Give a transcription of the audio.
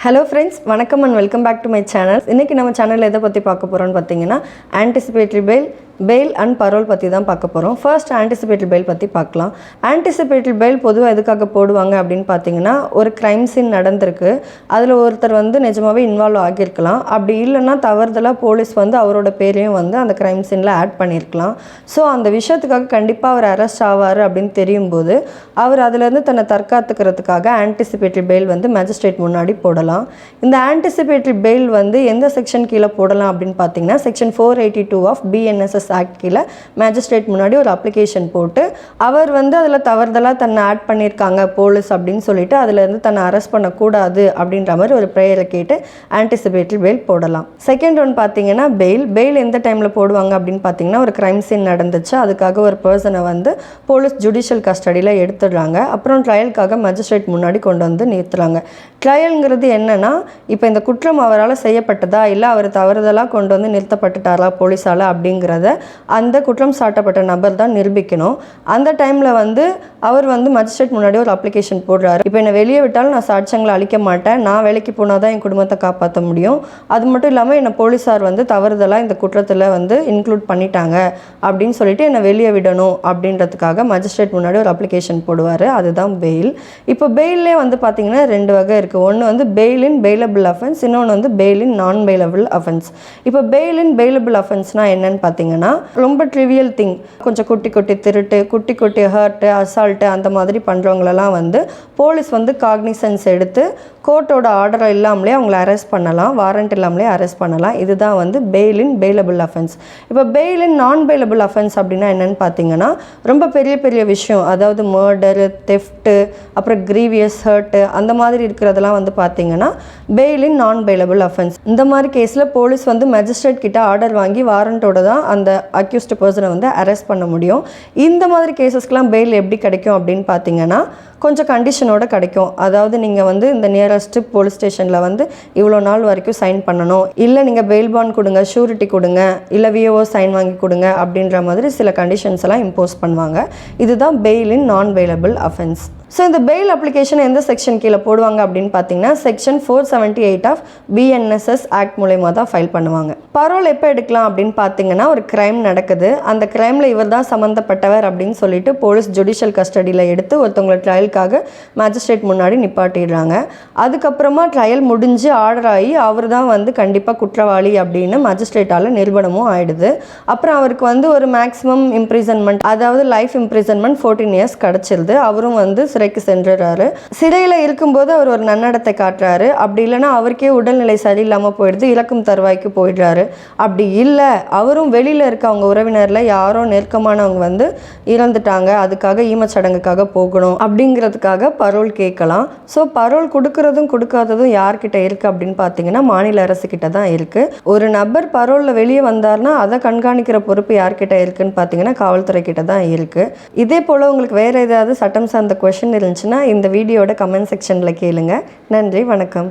Hello friends, வணக்கம் and welcome back to my channel. இன்னைக்கு நம்ம சேனல்ல எதை பத்தி பார்க்க போறோம்னு பாத்தீங்கன்னா anticipatory bail and parole பத்தி தான் பார்க்க போறோம். First anticipatory bail பத்தி பார்க்கலாம். Anticipatory bail பொதுவா எதுக்காக போடுவாங்க அப்படினு பாத்தீங்கன்னா ஒரு crime scene நடந்திருக்கு. அதுல ஒருத்தர் நிஜமாவே இன்வால்வ் ஆகியிருக்கலாம். அப்படி இல்லனா தவறுதலா போலீஸ் அவரோட பேரையும் அந்த crime sceneல ஆட் பண்ணிருக்கலாம். சோ அந்த விஷயத்துக்காக கண்டிப்பா அவர் அரெஸ்ட் ஆவாரு அப்படினு தெரியும்போது அவர் அதில இருந்து தன்னை தற்காத்துக்கிறதுக்காக anticipatory bail மேஜிஸ்ட்ரேட் முன்னாடி போடலாம். இந்த anticipatory bail எந்த செக்ஷன் கீழ போடலாம் அப்படினு பாத்தீங்கன்னா செக்ஷன் 482 ஆஃப் BNSS ஆக்ட் கீழ மேஜிஸ்ட்ரேட் முன்னாடி ஒரு அப்ளிகேஷன் போட்டு அவர் அதுல தவறுதலா தன்னை ஆட் பண்ணிருக்காங்க போலீஸ் அப்படினு சொல்லிட்டு அதில இருந்து தன்னை அரெஸ்ட் பண்ண கூடாது அப்படின்ற மாதிரி ஒரு பிரேயரை கேட்டு anticipatory bail போடலாம். செகண்ட் ஒன் பாத்தீங்கன்னா bail எந்த டைம்ல போடுவாங்க அப்படினு பாத்தீங்கன்னா ஒரு கிரைம் சீன் நடந்துச்சு அதுக்காக ஒரு பர்சனை போலீஸ் ஜுடிஷியல் கஸ்டடியில எடுத்துடுறாங்க. அப்புறம் ட்ரையலுக்காக மேஜிஸ்ட்ரேட் முன்னாடி கொண்டு நிறுத்துறாங்க. ட்ரையல்ங்கிறது என்னன்னா இப்போ இந்த குற்றம் அவரால் செய்யப்பட்டதா இல்லை அவர் தவறுதலாக கொண்டு நிறுத்தப்பட்டுட்டாரா போலீஸால் அப்படிங்கிறத அந்த குற்றம் சாட்டப்பட்ட நபர் தான் நிரூபிக்கணும். அந்த டைமில் அவர் மேஜிஸ்ட்ரேட் முன்னாடி ஒரு அப்ளிகேஷன் போடுறாரு. இப்போ என்னை வெளியே விட்டாலும் நான் சாட்சியங்களை அளிக்க மாட்டேன், நான் வேலைக்கு போனால் தான் என் குடும்பத்தை காப்பாற்ற முடியும், அது மட்டும் இல்லாமல் என்னை போலீஸார் தவறுதலாக இந்த குற்றத்தில் இன்க்ளூட் பண்ணிட்டாங்க அப்படின்னு சொல்லிட்டு என்னை வெளியே விடணும் அப்படின்றதுக்காக மேஜிஸ்ட்ரேட் முன்னாடி ஒரு அப்ளிகேஷன் போடுவார். அதுதான் பெயில். இப்போ பெயிலே பார்த்தீங்கன்னா ரெண்டு வகை இருக்குது. ஒன்று bail in bailable offense, இன்னொன்று bail in non bailable offense. இப்போ bail in bailable offenseனா என்னன்னு பார்த்தீங்கன்னா ரொம்ப ட்ரிவியல் திங், கொஞ்சம் குட்டி திருட்டு, குட்டி ஹர்ட், அசால்ட் அந்த மாதிரி பண்ணுறவங்களெல்லாம் போலீஸ் காக்னிசன்ஸ் எடுத்து கோர்ட்டோட ஆர்டர் இல்லாமலே அவங்கள அரெஸ்ட் பண்ணலாம், வாரண்ட் இல்லாமலே அரெஸ்ட் பண்ணலாம். இதுதான் bail in bailable offense. இப்போ bail in non bailable offense அப்படின்னா என்னன்னு பார்த்தீங்கன்னா ரொம்ப பெரிய விஷயம், அதாவது மர்டர், தெஃப்ட், அப்புறம் கிரீவியஸ் ஹர்ட் அந்த மாதிரி இருக்கிறதெல்லாம் பார்த்தீங்கன்னா bail in non bailable offense. இந்த மாதிரி கேஸில் போலீஸ் மேஜிஸ்ட்ரேட் கிட்ட ஆர்டர் வாங்கி வாரண்டோட தான் அந்த அக்யூஸ்ட் பர்சனை அரெஸ்ட் பண்ண முடியும். இந்த மாதிரி கேசஸ்க்கெலாம் பெயில் எப்படி கிடைக்கும் அப்படின்னு பார்த்தீங்கன்னா கொஞ்சம் கண்டிஷனோட கிடைக்கும். அதாவது நீங்கள் இந்த நியரஸ்ட் போலீஸ் ஸ்டேஷனில் இவ்வளோ நாள் வரைக்கும் சைன் பண்ணணும், இல்லை நீங்கள் பெயில் பாண்ட் கொடுங்க, ஷூரிட்டி கொடுங்க, இல்லை விஓஓ சைன் வாங்கி கொடுங்க அப்படின்ற மாதிரி சில கண்டிஷன்ஸ் எல்லாம் இம்போஸ் பண்ணுவாங்க. இதுதான் பெயில் இன் நான் பெயிலபிள் அஃபென்ஸ். ஸோ இந்த பெயில் அப்ளிகேஷன் எந்த செக்ஷன் கீழே போடுவாங்க அப்படின்னு பார்த்தீங்கன்னா செக்ஷன் 478 ஆஃப் BNSS ஆக்ட் மூலயமா தான் ஃபைல் பண்ணுவாங்க. பரோல் எப்போ எடுக்கலாம் அப்படின்னு பார்த்தீங்கன்னா ஒரு கிரைம் நடக்குது, அந்த கிரைமில் இவர் தான் சம்மந்தப்பட்டவர் அப்படின்னு சொல்லிட்டு போலீஸ் ஜுடிஷியல் கஸ்டடியில் எடுத்து ஒருத்தவங்களை ட்ரையலுக்காக மேஜிஸ்ட்ரேட் முன்னாடி நிப்பாட்டிடுறாங்க. அதுக்கப்புறமா ட்ரையல் முடிஞ்சு ஆர்டர் ஆகி அவர் தான் கண்டிப்பாக குற்றவாளி அப்படின்னு மேஜிஸ்ட்ரேட்டால் நிரூபணமும் ஆயிடுது. அப்புறம் அவருக்கு ஒரு மேக்ஸிமம் இம்ப்ரிசன்மெண்ட், அதாவது லைஃப் இம்ப்ரிசன்மெண்ட் 14 years கிடச்சிருது. அவரும் சிறைக்கு சென்றாரு. சிறையில் இருக்கும்போது அவர் ஒரு நன்னடத்தை காட்டுறாரு. அப்படி இல்லைன்னா அவருக்கே உடல்நிலை சரியில்லாமல் போயிடுது, இறக்கும் தருவாய்க்கு போயிடுறாரு. அப்படி இல்லை அவரும் வெளியில் இருக்க அவங்க உறவினரில் யாரோ நெருக்கமானவங்க இறந்துட்டாங்க, அதுக்காக ஈமச்சடங்குக்காக போகணும் அப்படிங்கிறதுக்காக பரோல் கேட்கலாம். ஸோ பரோல் கொடுக்கறதும் கொடுக்காததும் யார்கிட்ட இருக்குது அப்படின்னு பார்த்தீங்கன்னா மாநில அரசு கிட்ட தான் இருக்குது. ஒரு நபர் பரோலில் வெளியே வந்தார்னா அதை கண்காணிக்கிற பொறுப்பு யார்கிட்ட இருக்குன்னு பார்த்தீங்கன்னா காவல்துறை கிட்ட தான் இருக்குது. இதே போல் உங்களுக்கு வேறு ஏதாவது சட்டம் சார்ந்த கொஸ்டின் இருந்துச்சுன்னா இந்த வீடியோட கமெண்ட் செக்ஷனில் கேளுங்க. நன்றி, வணக்கம்.